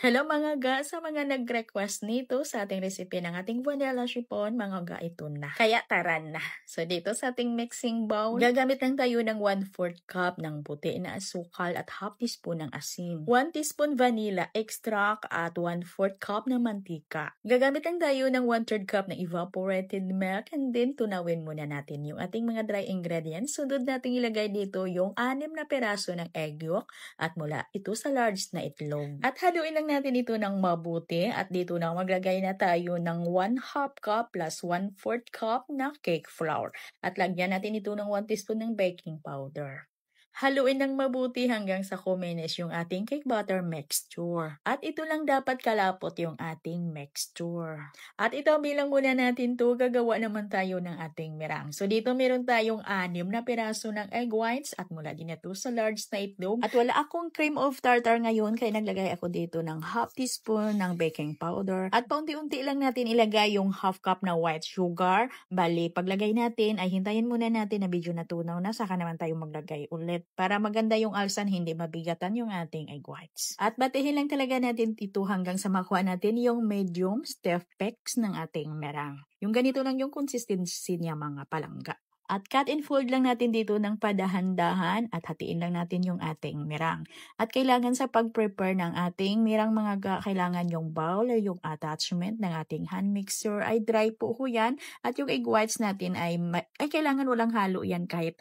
Hello mga ga, sa mga nag-request nito sa ating recipe ng ating vanilla chiffon, mga ga, ito na. Kaya tara na. So dito sa ating mixing bowl, gagamit lang tayo ng 1/4 cup ng puti na asukal at half teaspoon ng asin. 1 teaspoon vanilla extract at 1/4 cup ng mantika. Gagamit lang tayo ng 1/3 cup ng evaporated milk and then tunawin muna natin yung ating mga dry ingredients. Sunod natin ilagay dito yung 6 na peraso ng egg yolk at mula ito sa large na itlog. At haluin lang natin ito ng mabuti at dito na maglagay na tayo ng 1/2 cup plus 1/4 cup na cake flour. At lagyan natin ito ng 1 teaspoon ng baking powder. Haluin ng mabuti hanggang sa kuminis yung ating cake batter mixture. At ito lang dapat kalapot yung ating mixture. At ito bilang muna natin to, gagawa naman tayo ng ating mirang. So dito meron tayong 6 na piraso ng egg whites at mula din ito sa large na itlog. At wala akong cream of tartar ngayon kaya naglagay ako dito ng half teaspoon ng baking powder. At paunti-unti lang natin ilagay yung half cup na white sugar. Bali, paglagay natin ay hintayin muna natin na medyo natunaw na, saka naman tayo maglagay ulit para maganda yung alsan, hindi mabigatan yung ating egg whites. At batihin lang talaga natin ito hanggang sa makuha natin yung medium stiff peaks ng ating merang. Yung ganito lang yung consistency niya mga palangga. At cut and fold lang natin dito ng padahan-dahan at hatiin lang natin yung ating mirang. At kailangan sa pag-prepare ng ating mirang mga ga, kailangan yung bowl o yung attachment ng ating hand mixer ay dry po ho yan. At yung egg whites natin ay kailangan walang halo yan kahit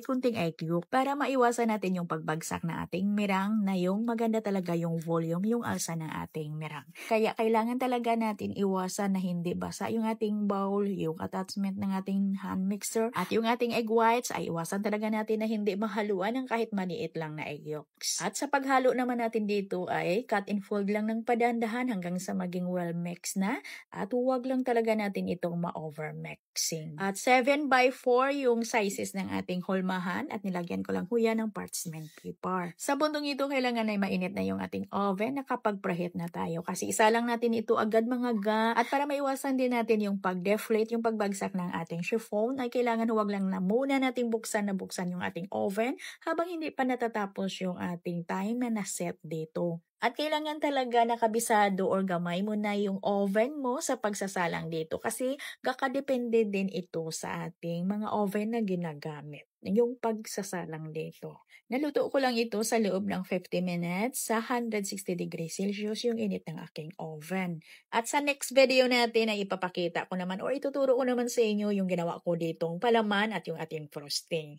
kunting egg yolk para maiwasan natin yung pagbagsak ng ating mirang na yung maganda talaga yung volume, yung alsa ng ating mirang. Kaya kailangan talaga natin iwasan na hindi basa yung ating bowl, yung attachment ng ating hand mixer. At yung ating egg whites ay iwasan talaga natin na hindi mahaluan ng kahit maliit lang na egg yolks. At sa paghalo naman natin dito ay cut and fold lang ng padandahan hanggang sa maging well mixed na. At huwag lang talaga natin itong ma-over mixing. At 7x4 yung sizes ng ating holmahan at nilagyan ko lang huya ng parchment paper. Sa bundong ito kailangan ay mainit na yung ating oven na kapag preheat na tayo. Kasi isa lang natin ito agad mga ga. At para maiwasan din natin yung pag-deflate, yung pagbagsak ng ating chiffon ay kailangan huwag lang na muna nating buksan yung ating oven habang hindi pa natatapos yung ating time na naset dito. At kailangan talaga nakabisado or gamay mo na yung oven mo sa pagsasalang dito kasi kakadepende din ito sa ating mga oven na ginagamit. Yung pagsasalang dito. Naluto ko lang ito sa loob ng 50 minutes sa 160 degrees Celsius yung init ng aking oven. At sa next video natin ay ipapakita ko naman or ituturo ko naman sa inyo yung ginawa ko ditong palaman at yung ating frosting.